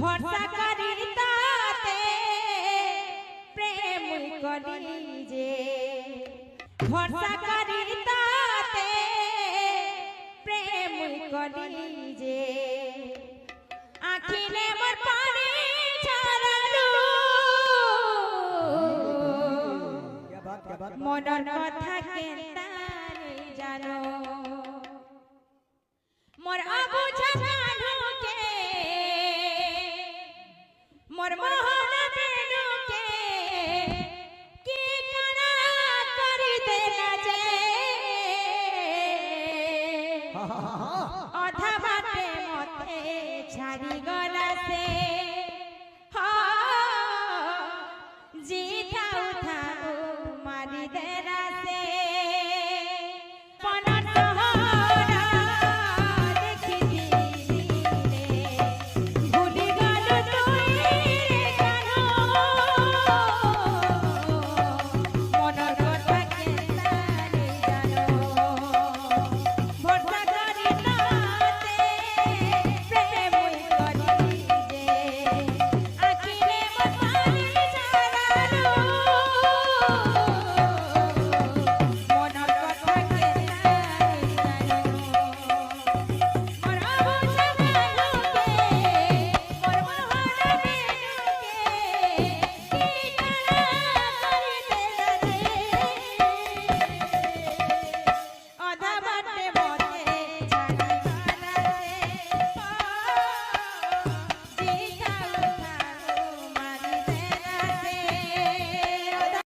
ভরসা করি তাতে প্রেম করি যে ভরসা করি তাতে প্রেম করি যে আখিলে মোর পানি ঝরালো মনের কথা কেনতা জানো मोर अबुझा के मोर मोहन बेनु के की करा कर देला जे आधा बाटे मथे छाड़ी गला से